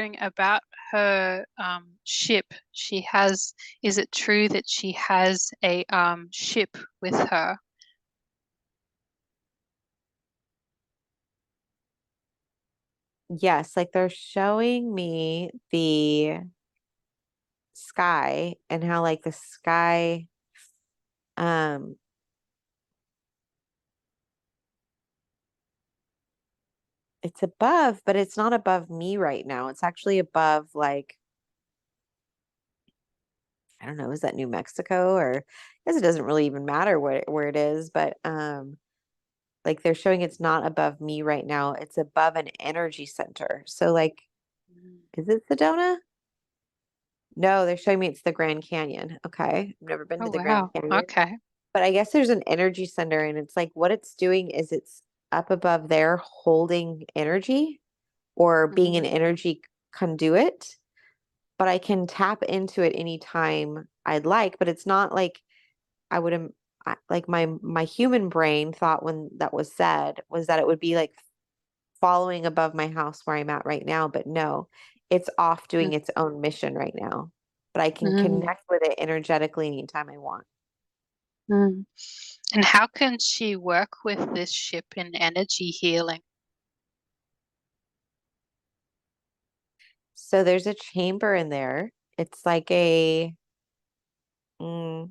About her ship. Is it true that she has a ship with her? Yes, like they're showing me the sky and how like the sky um it's above, but it's not above me right now. It's actually above like I don't know, is that New Mexico or I guess it doesn't really even matter where it is, but like they're showing it's not above me right now. It's above an energy center. So like Mm. is it Sedona? No, they're showing me it's the Grand Canyon. Okay. I've never been Oh to the Grand wow. Canyon. Okay. But I guess there's an energy center, and it's like what it's doing is it's up above there holding energy or being an Mm. energy conduit. But I can tap into it anytime I'd like. But it's not like I would like my human brain thought when that was said was that it would be like following above my house where I'm at right now. But no, it's off doing its own mission right now. But I can Mm. connect with it energetically anytime I want. Mm. And how can she work with this ship in energy healing? So there's a chamber in there. It's like a, mm,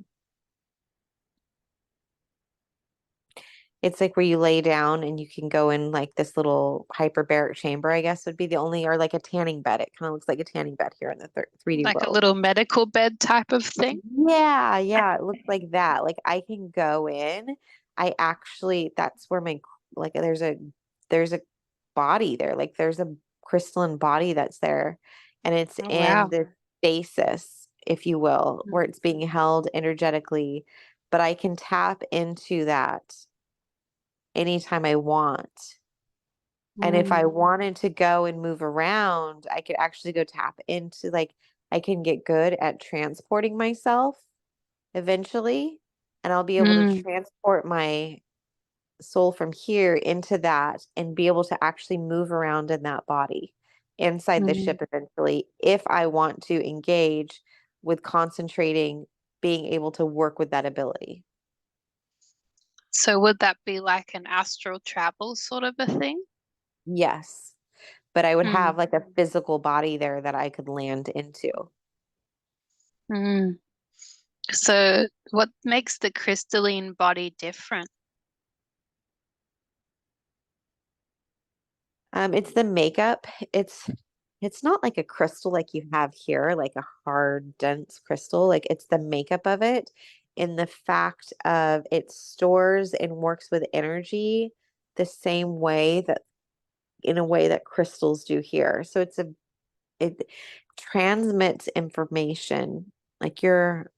it's like where you lay down and you can go in like this little hyperbaric chamber, I guess would be the only, or like a tanning bed. It kind of looks like a tanning bed here in the 3D Like a world. little medical bed type of thing? Yeah, yeah, it looks like that. Like I can go in. I actually, that's where my, like there's a body there. Like there's a crystalline body that's there. And it's Oh in wow. the stasis, if you will, where Mm. it's being held energetically. But I can tap into that anytime I want. And if I Mm. wanted to go and move around, I could actually go tap into like I can get good at transporting myself eventually, and I'll be able to Mm. transport my soul from here into that and be able to actually move around in that body inside the Mm. ship eventually if I want to engage with concentrating, being able to work with that ability. So would that be like an astral travel sort of a thing? Yes. But I would Mm. have like a physical body there that I could land into. Mm. So what makes the crystalline body different? It's the makeup. It's not like a crystal like you have here, like a hard, dense crystal. Like it's the makeup of it in the fact of it stores and works with energy the same way that in a way that crystals do here. So it transmits information. Like you're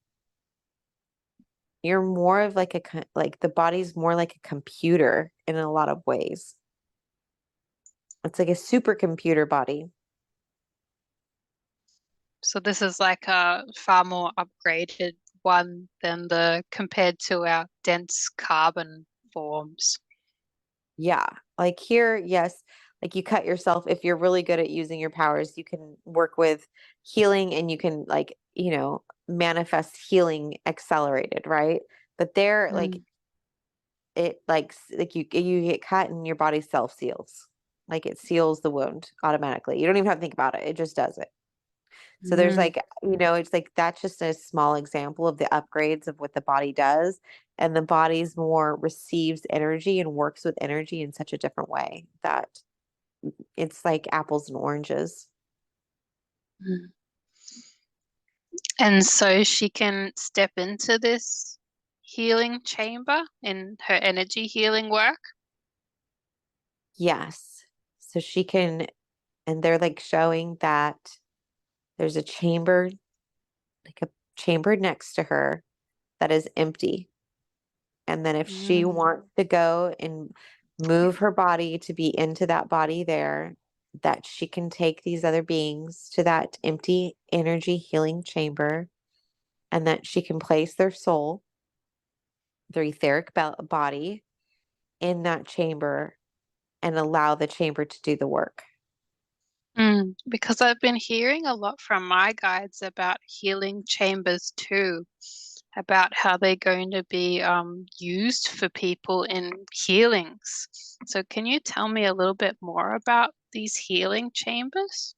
more of like like the body's more like a computer in a lot of ways. It's like a supercomputer body. So this is like a far more upgraded one than the compared to our dense carbon forms. Yeah. Like here, yes, like you cut yourself. If you're really good at using your powers, you can work with healing and you can like, manifest healing accelerated, right? But there, like Mm. it like you get cut and your body self seals. Like it seals the wound automatically. You don't even have to think about it. It just does it. So there's Mm. like, it's like that's just a small example of the upgrades of what the body does. And the body's more receives energy and works with energy in such a different way that it's like apples and oranges. Mm. And so she can step into this healing chamber in her energy healing work. Yes. So she can, and they're like showing that there's a chamber, like a chamber next to her that is empty. And then if she Mm. wants to go and move her body to be into that body there, that she can take these other beings to that empty energy healing chamber and that she can place their soul, their etheric body in that chamber and allow the chamber to do the work. Because I've been hearing a lot from my guides about healing chambers too, about how they're going to be used for people in healings. So can you tell me a little bit more about these healing chambers?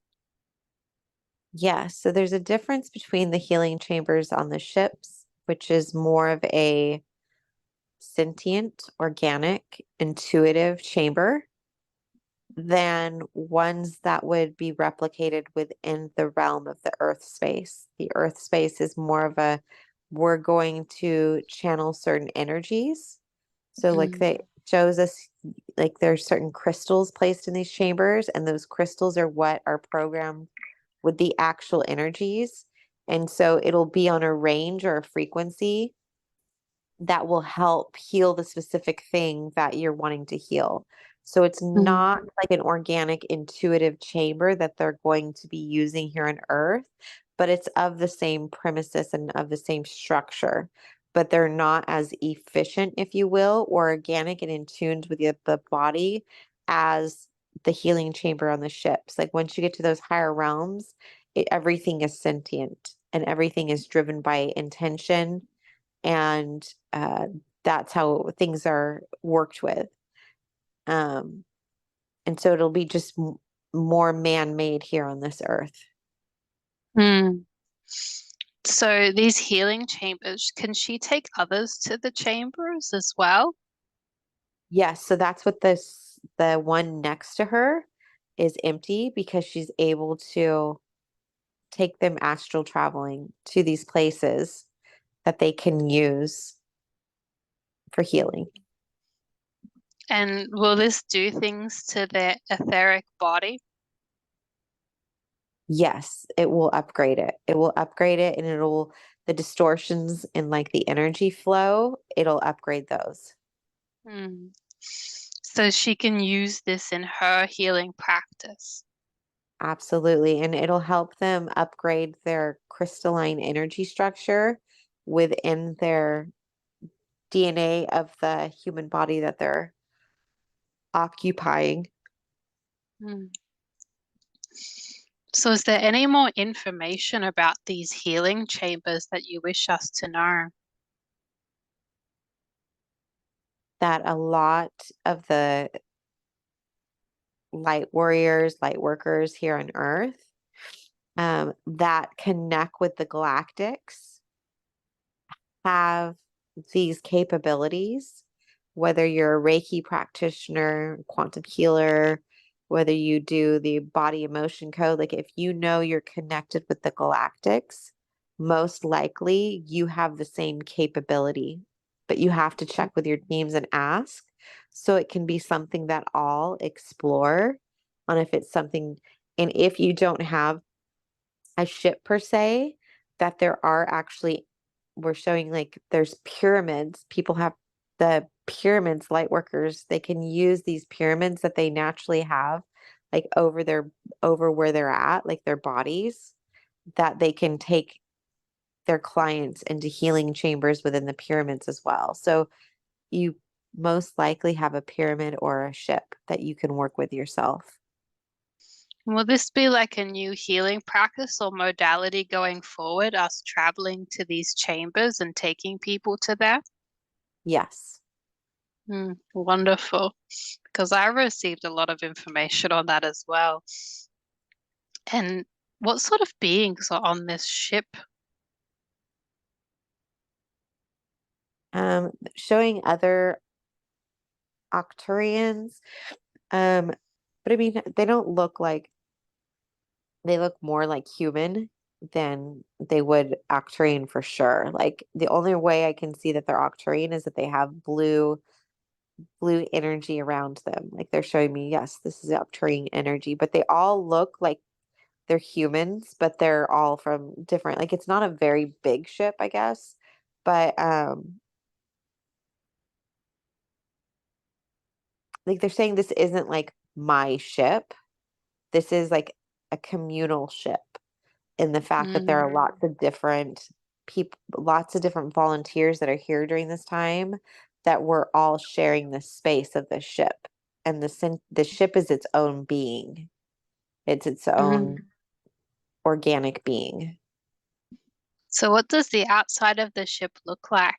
Yeah, so there's a difference between the healing chambers on the ships, which is more of a sentient, organic, intuitive chamber than ones that would be replicated within the realm of the earth space. The earth space is more of a we're going to channel certain energies. So like Mm, they shows us like there's certain crystals placed in these chambers, and those crystals are what are programmed with the actual energies. And so it'll be on a range or a frequency that will help heal the specific thing that you're wanting to heal. So it's mm, not like an organic, intuitive chamber that they're going to be using here on Earth, but it's of the same premises and of the same structure. But they're not as efficient, if you will, or organic and in tuned with the body as the healing chamber on the ships. Like once you get to those higher realms, everything is sentient and everything is driven by intention and that's how things are worked with. Um, and so it'll be just more man-made here on this earth. mm. So these healing chambers, can she take others to the chambers as well? Yes, so that's what the one next to her is empty because she's able to take them astral traveling to these places that they can use for healing. And will this do things to their etheric body? Yes, it will upgrade it. It will upgrade it and it'll the distortions in like the energy flow, it'll upgrade those. Hmm. So she can use this in her healing practice. Absolutely. And it'll help them upgrade their crystalline energy structure within their DNA of the human body that they're occupying. Hmm. So is there any more information about these healing chambers that you wish us to know? That a lot of the light warriors, light workers here on Earth that connect with the galactics have these capabilities, whether you're a Reiki practitioner, quantum healer, whether you do the body emotion code, like if you know you're connected with the galactics, most likely you have the same capability, but you have to check with your teams and ask. So it can be something that all explore on if it's something, and if you don't have a ship per se, that there are actually we're showing like there's pyramids. People have the pyramids, light workers, they can use these pyramids that they naturally have like over where they're at, like their bodies, that they can take their clients into healing chambers within the pyramids as well. So you most likely have a pyramid or a ship that you can work with yourself. Will this be like a new healing practice or modality going forward, us traveling to these chambers and taking people to there? Yes. Wonderful. Because I received a lot of information on that as well. And what sort of beings are on this ship? Showing other Octurians. Um, but I mean, they don't look like they look more like human than they would Octarian for sure. Like the only way I can see that they're Octarian is that they have blue energy around them. Like they're showing me, yes, this is Octarian energy, but they all look like they're humans, but they're all from different, like it's not a very big ship, I guess. But like they're saying this isn't like my ship. This is like a communal ship in the fact that there Mm. are lots of different people, lots of different volunteers that are here during this time that we're all sharing the space of the ship. And the ship is its own being. It's its Mm. own organic being. So what does the outside of the ship look like?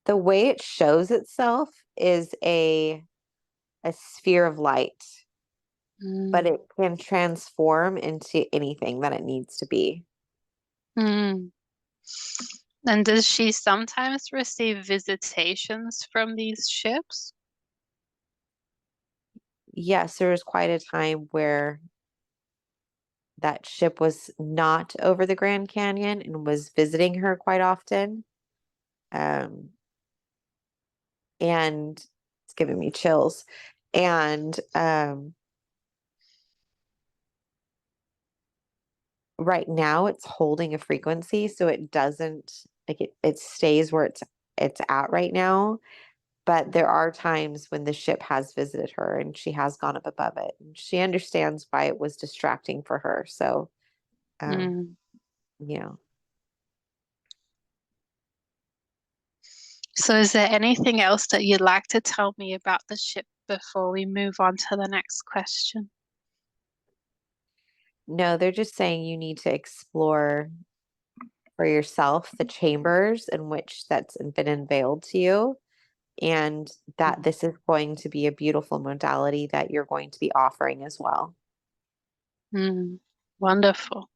The way it shows itself is a sphere of light, but Mm. it can transform into anything that it needs to be. Mm. And does she sometimes receive visitations from these ships? Yes, there was quite a time where that ship was not over the Grand Canyon and was visiting her quite often. Um, and it's giving me chills. And right now it's holding a frequency, so it doesn't like it stays where it's at right now. But there are times when the ship has visited her and she has gone up above it. And she understands why it was distracting for her. So, um, Mm. you know, So is there anything else that you'd like to tell me about the ship before we move on to the next question? no, they're just saying you need to explore for yourself the chambers in which that's been unveiled to you, and that Mm. this is going to be a beautiful modality that you're going to be offering as well. Mm. Wonderful.